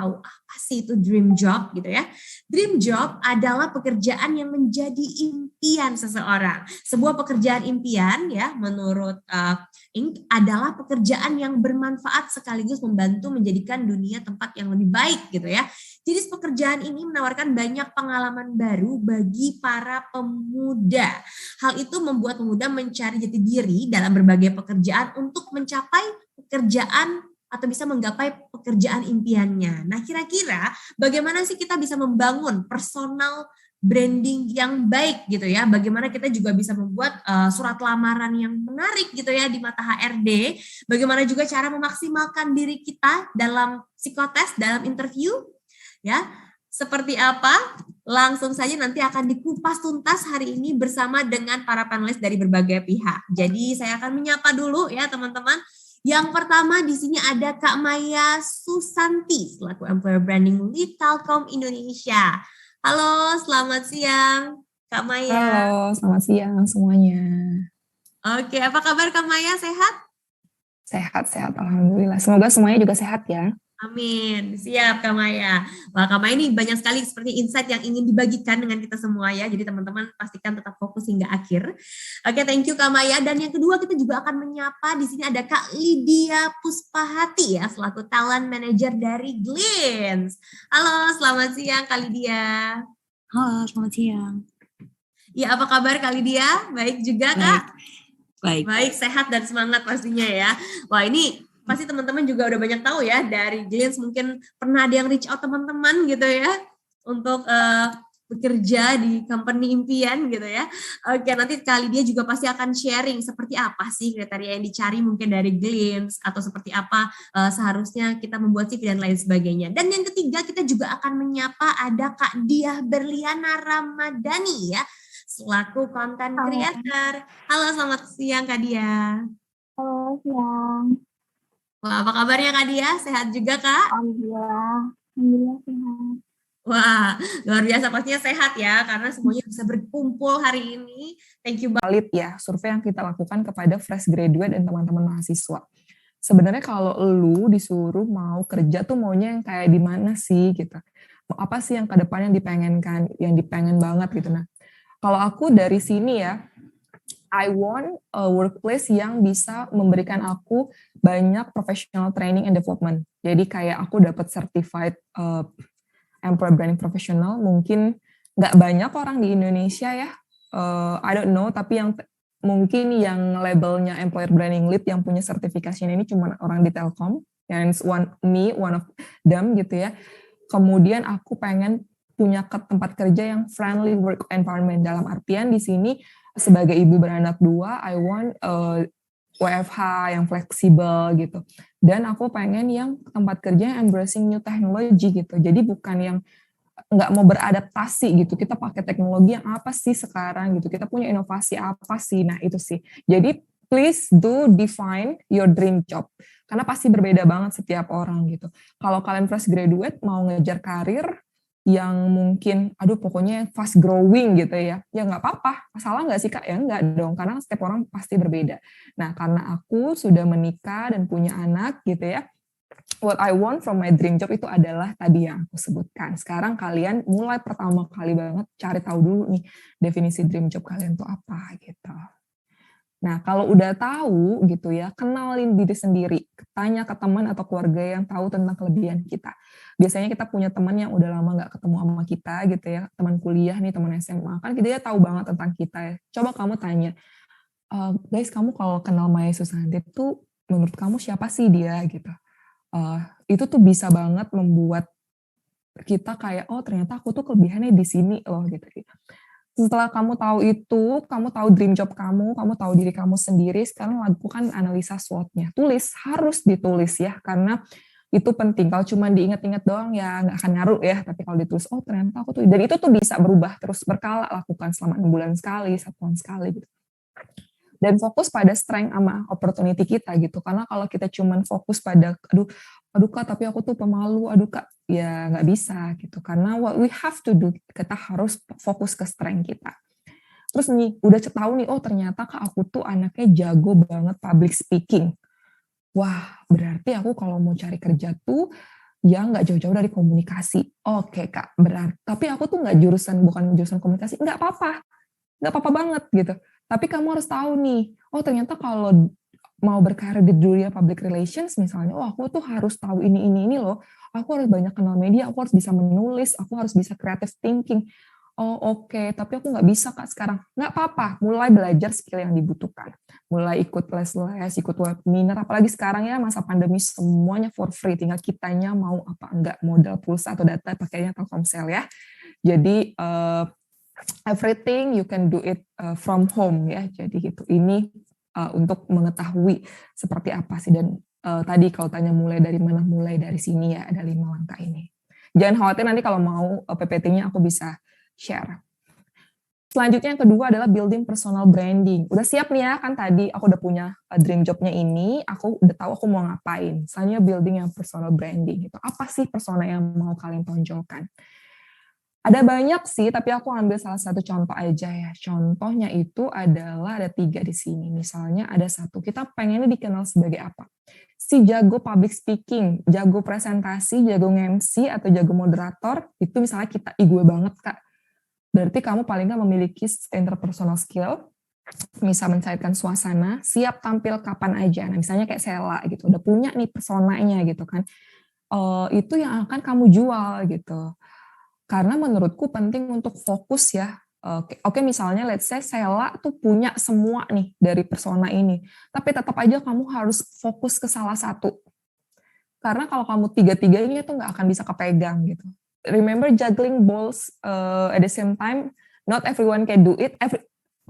tahu apa sih itu dream job gitu ya. Dream job adalah pekerjaan yang menjadi impian seseorang. Sebuah pekerjaan impian ya menurut adalah pekerjaan yang bermanfaat sekaligus membantu menjadikan dunia tempat yang lebih baik gitu ya. Jadi pekerjaan ini menawarkan banyak pengalaman baru bagi para pemuda. Hal itu membuat pemuda mencari jati diri dalam berbagai pekerjaan untuk mencapai pekerjaan atau bisa menggapai pekerjaan impiannya. Nah, kira-kira bagaimana sih kita bisa membangun personal branding yang baik gitu ya? Bagaimana kita juga bisa membuat surat lamaran yang menarik gitu ya di mata HRD? Bagaimana juga cara memaksimalkan diri kita dalam psikotes, dalam interview? Ya, seperti apa? Langsung saja nanti akan dikupas tuntas hari ini bersama dengan para panelis dari berbagai pihak. Jadi saya akan menyapa dulu ya teman-teman. Yang pertama di sini ada Kak Maya Susanti selaku Employer Branding Lead Telkom Indonesia. Halo, selamat siang Kak Maya. Halo, selamat siang semuanya. Oke, apa kabar Kak Maya? Sehat? Sehat, alhamdulillah. Semoga semuanya juga sehat ya. Amin. Siap Kak Maya. Wah, Kak Maya ini banyak sekali seperti insight yang ingin dibagikan dengan kita semua ya. Jadi teman-teman pastikan tetap fokus hingga akhir. Oke, thank you Kak Maya. Dan yang kedua kita juga akan menyapa di sini ada Kak Lydia Puspahati ya selaku talent manager dari Glints. Halo, selamat siang Kak Lydia. Halo, selamat siang. Ya, apa kabar Kak Lydia? Baik juga Kak? Baik, sehat dan semangat pastinya ya. Wah, ini pasti teman-teman juga udah banyak tahu ya dari Glints, mungkin pernah ada yang reach out teman-teman gitu ya untuk bekerja di company impian gitu ya. Oke, nanti kali dia juga pasti akan sharing seperti apa sih kriteria yang dicari mungkin dari Glints atau seperti apa seharusnya kita membuat CV dan lain sebagainya. Dan yang ketiga kita juga akan menyapa ada Kak Diah Berliana Ramadhani ya selaku content creator. Halo, selamat siang Kak Diah. Halo, siang. Wah, apa kabarnya Kak Dia? Sehat juga Kak? Alhamdulillah sehat. Wah, luar biasa pastinya sehat ya, karena semuanya bisa berkumpul hari ini. Thank you banget. Valid ya, survei yang kita lakukan kepada fresh graduate dan teman-teman mahasiswa. Sebenarnya kalau lu disuruh mau kerja tuh maunya yang kayak di mana sih gitu. Apa sih yang ke depan yang dipengenkan, yang dipengen banget gitu. Nah, kalau aku dari sini ya, I want a workplace yang bisa memberikan aku banyak professional training and development. Jadi kayak aku dapat certified employer branding professional. Mungkin nggak banyak orang di Indonesia ya. I don't know, tapi yang mungkin yang labelnya employer branding lead yang punya sertifikasinya ini cuma orang di Telkom. And one of them gitu ya. Kemudian aku pengen punya tempat kerja yang friendly work environment. Dalam artian di sini sebagai ibu beranak dua, I want WFH yang fleksibel gitu. Dan aku pengen yang tempat kerja yang embracing new technology gitu. Jadi bukan yang nggak mau beradaptasi gitu. Kita pakai teknologi yang apa sih sekarang gitu. Kita punya inovasi apa sih. Nah itu sih. Jadi please do define your dream job. Karena pasti berbeda banget setiap orang gitu. Kalau kalian fresh graduate mau ngejar karir, yang mungkin, aduh pokoknya fast growing gitu ya nggak apa-apa, masalah nggak sih Kak? Ya nggak dong, karena setiap orang pasti berbeda. Nah, karena aku sudah menikah dan punya anak gitu ya, what I want from my dream job itu adalah tadi yang aku sebutkan. Sekarang kalian mulai pertama kali banget cari tahu dulu nih, definisi dream job kalian tuh apa gitu. Nah, kalau udah tahu gitu ya, kenalin diri sendiri. Tanya ke teman atau keluarga yang tahu tentang kelebihan kita. Biasanya kita punya teman yang udah lama nggak ketemu sama kita gitu ya, teman kuliah nih, teman SMA. Kan dia tahu banget tentang kita ya. Coba kamu tanya, guys kamu kalau kenal Maya Susanti tuh menurut kamu siapa sih dia gitu. Itu tuh bisa banget membuat kita kayak, oh ternyata aku tuh kelebihannya di sini loh gitu. Setelah kamu tahu itu, kamu tahu dream job kamu tahu diri kamu sendiri, sekarang lakukan analisa SWOT-nya. Tulis, harus ditulis ya, karena itu penting. Kalau cuma diingat-ingat doang ya nggak akan ngaruh ya, tapi kalau ditulis, oh ternyata aku tuh, dan itu tuh bisa berubah terus berkala, lakukan selama 6 bulan sekali, 1 tahun sekali gitu. Dan fokus pada strength sama opportunity kita gitu, karena kalau kita cuma fokus pada, aduh Kak, tapi aku tuh pemalu, aduh Kak, ya nggak bisa gitu. Karena what we have to do, kita harus fokus ke strength kita. Terus nih, udah tahu nih, oh ternyata Kak aku tuh anaknya jago banget public speaking. Wah, berarti aku kalau mau cari kerja tuh yang nggak jauh-jauh dari komunikasi. Oke Kak, berarti tapi aku tuh bukan jurusan komunikasi, nggak apa-apa banget gitu. Tapi kamu harus tahu nih, oh ternyata kalau mau berkarir di dunia public relations misalnya, oh aku tuh harus tahu ini loh, aku harus banyak kenal media, aku harus bisa menulis, aku harus bisa creative thinking. Oh oke, tapi aku nggak bisa Kak sekarang. Nggak apa-apa, mulai belajar skill yang dibutuhkan. Mulai ikut les-les, ikut webinar, apalagi sekarang ya masa pandemi semuanya for free, tinggal kitanya mau apa enggak, modal pulsa atau data pakainya Telkomsel ya. Jadi everything you can do it from home ya, jadi gitu. Ini untuk mengetahui seperti apa sih, dan tadi kalau tanya mulai dari mana, mulai dari sini ya, ada 5 langkah ini. Jangan khawatir, nanti kalau mau PPT-nya aku bisa share. Selanjutnya yang kedua adalah building personal branding. Udah siap nih ya, kan tadi aku udah punya dream job-nya ini, aku udah tahu aku mau ngapain. Selanjutnya building yang personal branding gitu. Apa sih persona yang mau kalian tonjolkan? Ada banyak sih, tapi aku ambil salah satu contoh aja ya. Contohnya itu adalah ada 3 di sini. Misalnya ada satu, kita pengennya dikenal sebagai apa? Si jago public speaking, jago presentasi, jago MC, atau jago moderator, itu misalnya kita, gue banget Kak. Berarti kamu paling nggak memiliki interpersonal skill, bisa mencairkan suasana, siap tampil kapan aja. Nah, misalnya kayak Sela gitu, udah punya nih personanya gitu kan. Itu yang akan kamu jual gitu. Karena menurutku penting untuk fokus ya. Oke, misalnya let's say Sela tuh punya semua nih dari persona ini. Tapi tetap aja kamu harus fokus ke salah satu. Karena kalau kamu tiga-tiganya tuh nggak akan bisa kepegang gitu. Remember juggling balls at the same time, not everyone can do it.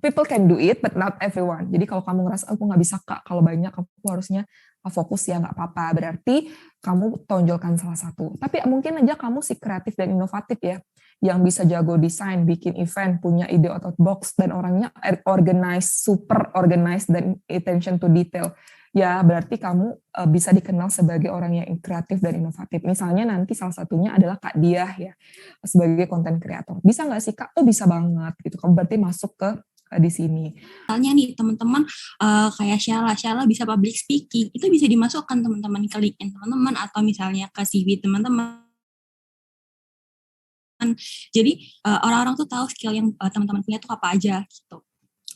People can do it, but not everyone. Jadi kalau kamu ngerasa aku nggak bisa Kak, kalau banyak aku harusnya fokus ya, nggak apa-apa. Berarti kamu tonjolkan salah satu. Tapi mungkin aja kamu si kreatif dan inovatif ya, yang bisa jago desain, bikin event, punya ide out of box, dan orangnya organized, super organized, dan attention to detail. Ya berarti kamu bisa dikenal sebagai orang yang kreatif dan inovatif. Misalnya nanti salah satunya adalah Kak Diah ya, sebagai konten kreator. Bisa nggak sih Kak? Oh bisa banget gitu. Kamu berarti masuk ke di sini. Misalnya nih teman-teman kayak Syala bisa public speaking, itu bisa dimasukkan teman-teman ke LinkedIn teman-teman, atau misalnya ke CV teman-teman. Jadi orang-orang tuh tahu skill yang teman-teman punya tuh apa aja gitu.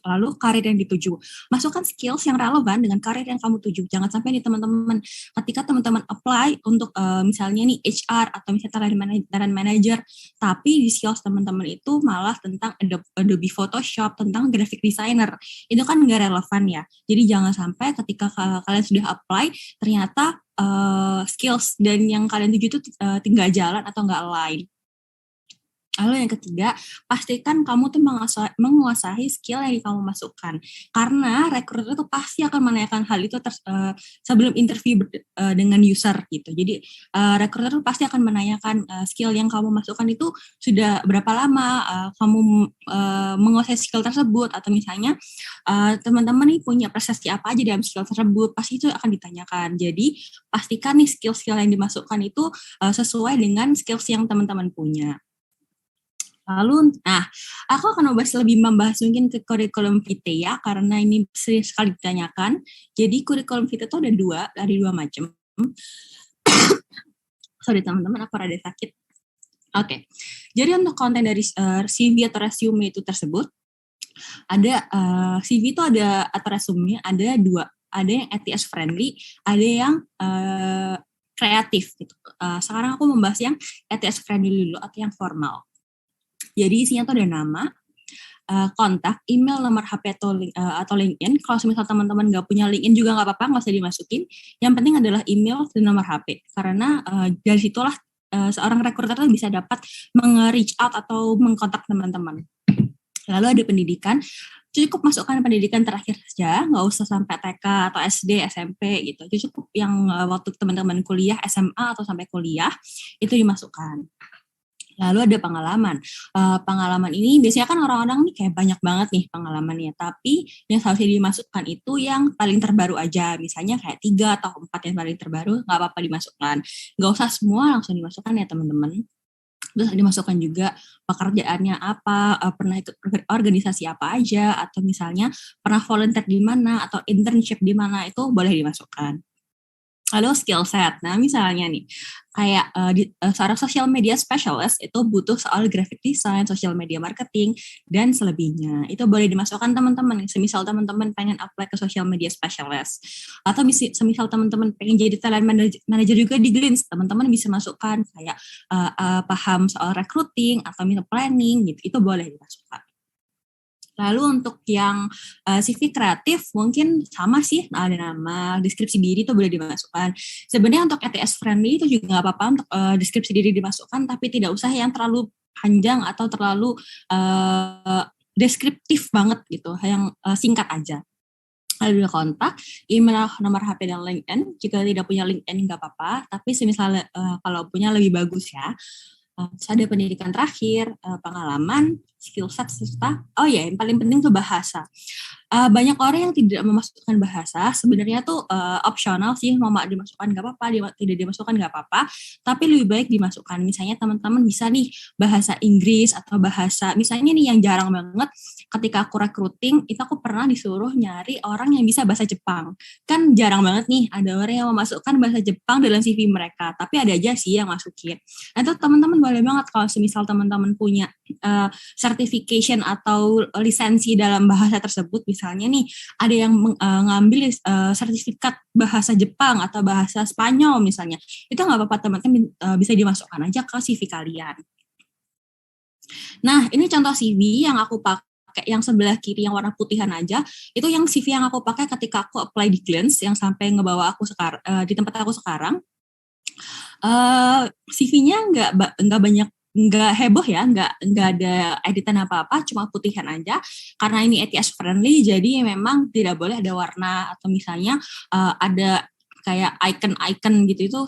Lalu karir yang dituju, masukkan skills yang relevan dengan karir yang kamu tuju. Jangan sampai nih teman-teman, ketika teman-teman apply untuk misalnya nih HR atau misalnya talent manager, tapi di skills teman-teman itu malah tentang Adobe Photoshop, tentang graphic designer, itu kan nggak relevan ya. Jadi jangan sampai ketika kalian sudah apply, ternyata skills dan yang kalian tuju itu tinggal jalan atau nggak align. Lalu yang ketiga, pastikan kamu tuh menguasai skill yang kamu masukkan. Karena recruiter tuh pasti akan menanyakan hal itu sebelum interview dengan user gitu. Jadi recruiter tuh pasti akan menanyakan skill yang kamu masukkan itu sudah berapa lama kamu menguasai skill tersebut. Atau misalnya teman-teman nih punya prestasi apa aja dalam skill tersebut, pasti itu akan ditanyakan. Jadi pastikan nih skill-skill yang dimasukkan itu sesuai dengan skills yang teman-teman punya. Lalu, aku akan membahas mungkin ke kurikulum vitae ya, karena ini sering sekali ditanyakan. Jadi kurikulum vitae itu ada dua macam. Sorry teman-teman, aku rada sakit. Oke. Jadi untuk konten dari CV atau resume itu tersebut, ada CV itu ada atau resume ada dua. Ada yang ATS friendly, ada yang kreatif gitu. Sekarang aku membahas yang ATS friendly dulu atau yang formal. Jadi isinya tuh ada nama, kontak, email, nomor HP atau LinkedIn. Kalau misal teman-teman nggak punya LinkedIn juga nggak apa-apa, nggak usah dimasukin. Yang penting adalah email dan nomor HP. Karena dari situlah seorang recruiter bisa dapat meng-reach out atau mengkontak teman-teman. Lalu ada pendidikan, cukup masukkan pendidikan terakhir saja, nggak usah sampai TK atau SD, SMP gitu. Cukup yang waktu teman-teman kuliah, SMA atau sampai kuliah, itu dimasukkan. Lalu ada pengalaman. Pengalaman ini biasanya kan orang-orang nih kayak banyak banget nih pengalamannya. Tapi yang seharusnya dimasukkan itu yang paling terbaru aja. Misalnya kayak 3 atau 4 yang paling terbaru, nggak apa-apa dimasukkan. Nggak usah semua langsung dimasukkan ya teman-teman. Terus dimasukkan juga pekerjaannya apa, pernah ikut organisasi apa aja, atau misalnya pernah volunteer di mana, atau internship di mana, itu boleh dimasukkan. Lalu skill set. Nah, misalnya nih, kayak seorang social media specialist itu butuh soal graphic design, social media marketing, dan selebihnya. Itu boleh dimasukkan teman-teman. Semisal teman-teman pengen apply ke social media specialist. Atau semisal teman-teman pengen jadi talent manager juga di Glints, teman-teman bisa masukkan kayak paham soal recruiting atau planning gitu. Itu boleh dimasukkan. Lalu untuk yang CV kreatif mungkin sama sih, ada nama, deskripsi diri itu boleh dimasukkan. Sebenarnya untuk ETS friendly itu juga nggak apa-apa untuk deskripsi diri dimasukkan, tapi tidak usah yang terlalu panjang atau terlalu deskriptif banget gitu, yang singkat aja. Lalu kontak, email, nomor HP, dan LinkedIn. Jika tidak punya LinkedIn nggak apa-apa, tapi misalnya kalau punya lebih bagus ya. Ada pendidikan terakhir, pengalaman, skill set, serta yang paling penting tuh bahasa. Banyak orang yang tidak memasukkan bahasa, sebenarnya tuh opsional sih, mau dimasukkan nggak apa-apa, tidak dimasukkan nggak apa-apa, tapi lebih baik dimasukkan. Misalnya teman-teman bisa nih bahasa Inggris atau bahasa, misalnya nih yang jarang banget, ketika aku recruiting, itu aku pernah disuruh nyari orang yang bisa bahasa Jepang. Kan jarang banget nih ada orang yang memasukkan bahasa Jepang dalam CV mereka, tapi ada aja sih yang masukin. Nah itu teman-teman boleh banget kalau semisal teman-teman punya certification atau lisensi dalam bahasa tersebut, misalnya nih ada yang ngambil sertifikat bahasa Jepang atau bahasa Spanyol misalnya, itu nggak apa-apa teman-teman, bisa dimasukkan aja ke CV kalian. Nah ini contoh CV yang aku pakai, yang sebelah kiri yang warna putihan aja, itu yang CV yang aku pakai ketika aku apply di Glints yang sampai ngebawa aku di tempat aku sekarang. CV-nya nggak banyak, nggak heboh ya, nggak ada editan apa-apa, cuma putihan aja. Karena ini ETS friendly, jadi memang tidak boleh ada warna atau misalnya ada kayak icon-icon gitu, itu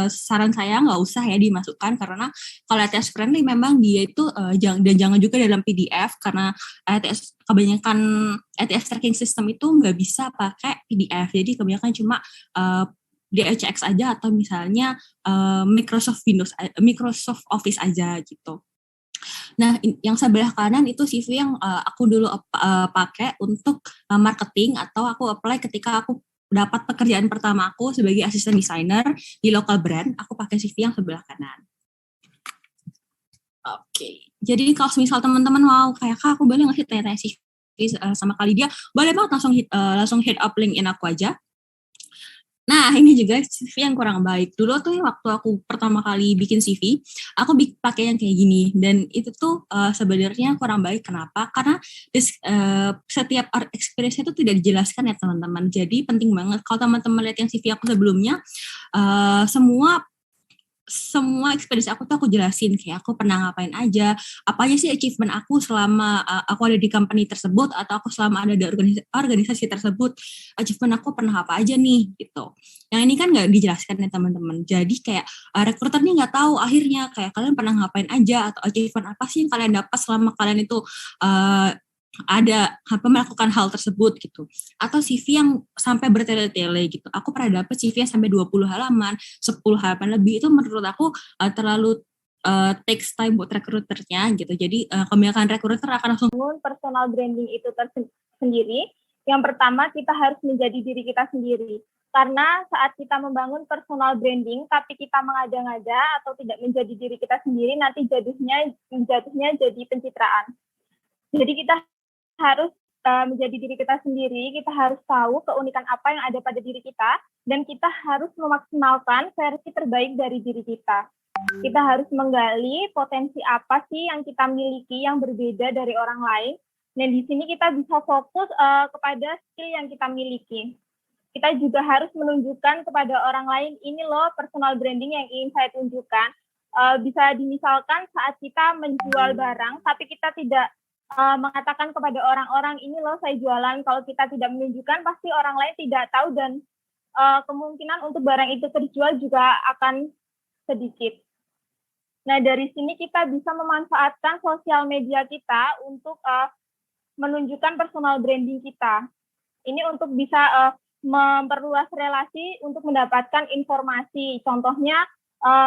saran saya nggak usah ya dimasukkan, karena kalau ETS friendly memang dia itu dan jangan juga dalam PDF, karena kebanyakan ETS tracking system itu nggak bisa pakai PDF, jadi kebanyakan cuma DHX aja atau misalnya Microsoft Office aja gitu. Nah, yang sebelah kanan itu CV yang aku dulu pakai untuk marketing, atau aku apply ketika aku dapat pekerjaan pertama aku sebagai asisten desainer di local brand, aku pakai CV yang sebelah kanan. Oke. Jadi kalau misal teman-teman mau kayak, Kak, aku boleh ngasih tanya CV sama kali dia, boleh banget langsung hit up LinkedIn aku aja. Nah, ini juga CV yang kurang baik. Dulu tuh waktu aku pertama kali bikin CV, aku pakai yang kayak gini. Dan itu tuh sebenarnya kurang baik. Kenapa? Karena setiap experience itu tidak dijelaskan ya teman-teman. Jadi penting banget kalau teman-teman lihat yang CV aku sebelumnya, semua experience aku tuh aku jelasin, kayak aku pernah ngapain aja, apa aja sih achievement aku selama aku ada di company tersebut, atau aku selama ada di organisasi tersebut, achievement aku pernah apa aja nih gitu. Yang ini kan nggak dijelaskan ya teman-teman, jadi kayak recruiternya nggak tahu akhirnya kayak kalian pernah ngapain aja, atau achievement apa sih yang kalian dapat selama kalian itu ada melakukan hal tersebut gitu. Atau CV yang sampai bertele-tele gitu. Aku pernah dapet CV yang sampai 20 halaman, 10 halaman lebih, itu menurut aku terlalu takes time buat recruiternya gitu. Jadi kebanyakan recruiter akan langsung personal branding itu tersendiri. Yang pertama, kita harus menjadi diri kita sendiri. Karena saat kita membangun personal branding, tapi kita mengada-ngada atau tidak menjadi diri kita sendiri, nanti jatuhnya jadi pencitraan. Jadi kita harus menjadi diri kita sendiri, kita harus tahu keunikan apa yang ada pada diri kita, dan kita harus memaksimalkan versi terbaik dari diri kita. Kita harus menggali potensi apa sih yang kita miliki yang berbeda dari orang lain, dan di sini kita bisa fokus kepada skill yang kita miliki. Kita juga harus menunjukkan kepada orang lain, ini loh personal branding yang ingin saya tunjukkan. Bisa dimisalkan saat kita menjual barang, tapi kita tidak mengatakan kepada orang-orang, ini loh saya jualan. Kalau kita tidak menunjukkan, pasti orang lain tidak tahu, dan kemungkinan untuk barang itu terjual juga akan sedikit. Nah, dari sini kita bisa memanfaatkan sosial media kita untuk menunjukkan personal branding kita. Ini untuk bisa memperluas relasi untuk mendapatkan informasi. Contohnya,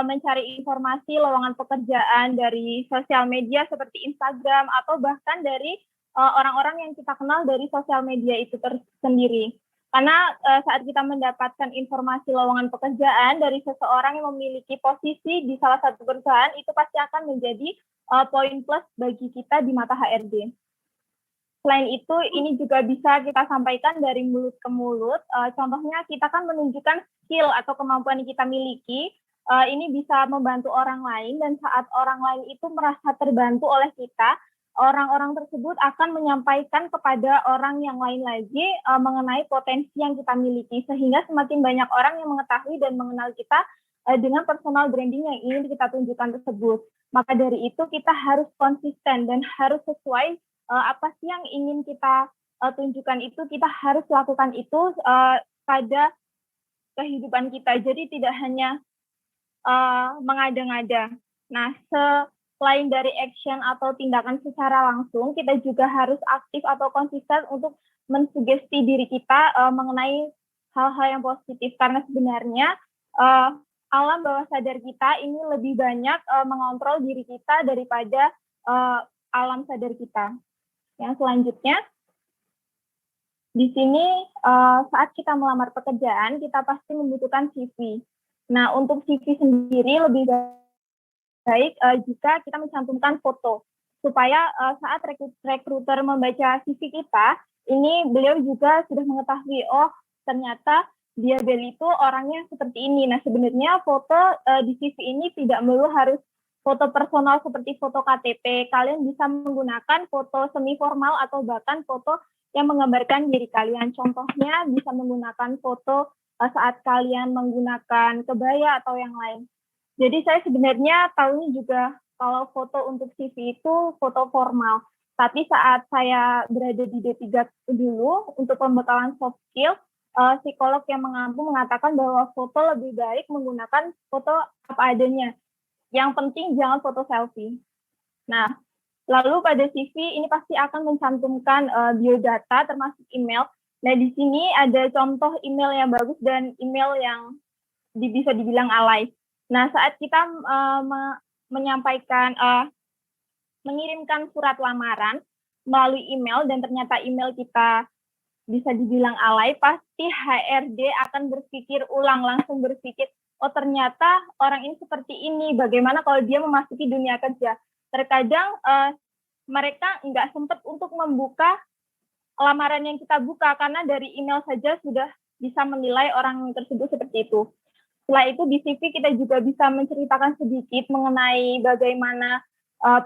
mencari informasi lowongan pekerjaan dari sosial media seperti Instagram, atau bahkan dari orang-orang yang kita kenal dari sosial media itu tersendiri. Karena saat kita mendapatkan informasi lowongan pekerjaan dari seseorang yang memiliki posisi di salah satu perusahaan, itu pasti akan menjadi poin plus bagi kita di mata HRD. Selain itu, ini juga bisa kita sampaikan dari mulut ke mulut. Contohnya, kita kan menunjukkan skill atau kemampuan yang kita miliki. Ini bisa membantu orang lain, dan saat orang lain itu merasa terbantu oleh kita, orang-orang tersebut akan menyampaikan kepada orang yang lain lagi mengenai potensi yang kita miliki, sehingga semakin banyak orang yang mengetahui dan mengenal kita dengan personal branding yang ingin kita tunjukkan tersebut. Maka dari itu kita harus konsisten dan harus sesuai apa sih yang ingin kita tunjukkan itu, kita harus lakukan itu pada kehidupan kita. Jadi tidak hanya mengada-ngada. Nah, selain dari action atau tindakan secara langsung, kita juga harus aktif atau konsisten untuk mensugesti diri kita mengenai hal-hal yang positif. Karena sebenarnya alam bawah sadar kita ini lebih banyak mengontrol diri kita daripada alam sadar kita. Yang selanjutnya, di sini saat kita melamar pekerjaan, kita pasti membutuhkan CV. Nah, untuk CV sendiri lebih baik jika kita mencantumkan foto, supaya saat rekruter membaca CV kita, ini beliau juga sudah mengetahui, oh ternyata dia Beli itu orangnya seperti ini. Nah, sebenarnya foto di CV ini tidak melulu harus foto personal seperti foto KTP. Kalian bisa menggunakan foto semi formal atau bahkan foto yang menggambarkan diri kalian. Contohnya bisa menggunakan foto saat kalian menggunakan kebaya atau yang lain. Jadi saya sebenarnya tahunya juga kalau foto untuk CV itu foto formal. Tapi saat saya berada di D3 dulu untuk pembekalan soft skill, psikolog yang mengampu mengatakan bahwa foto lebih baik menggunakan foto apa adanya. Yang penting jangan foto selfie. Nah, lalu pada CV ini pasti akan mencantumkan biodata termasuk email. Nah, di sini ada contoh email yang bagus dan email yang bisa dibilang alay. Nah, saat kita mengirimkan surat lamaran melalui email dan ternyata email kita bisa dibilang alay, pasti HRD akan berpikir ulang, langsung berpikir, oh ternyata orang ini seperti ini, bagaimana kalau dia memasuki dunia kerja. Terkadang mereka nggak sempat untuk membuka lamaran yang kita buka, karena dari email saja sudah bisa menilai orang tersebut seperti itu. Setelah itu di CV kita juga bisa menceritakan sedikit mengenai bagaimana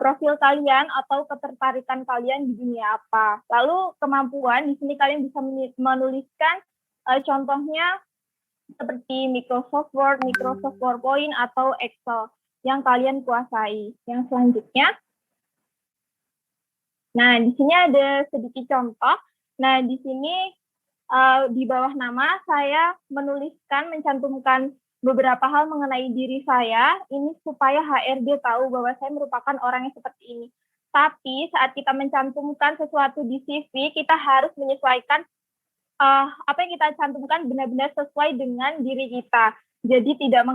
profil kalian atau ketertarikan kalian di dunia apa. Lalu kemampuan, di sini kalian bisa menuliskan contohnya seperti Microsoft Word, Microsoft PowerPoint, atau Excel yang kalian kuasai. Yang selanjutnya, nah di sini ada sedikit contoh. Nah di sini di bawah nama saya mencantumkan beberapa hal mengenai diri saya, ini supaya HRD tahu bahwa saya merupakan orang yang seperti ini. Tapi saat kita mencantumkan sesuatu di CV, kita harus menyesuaikan apa yang kita cantumkan benar-benar sesuai dengan diri kita. Jadi tidak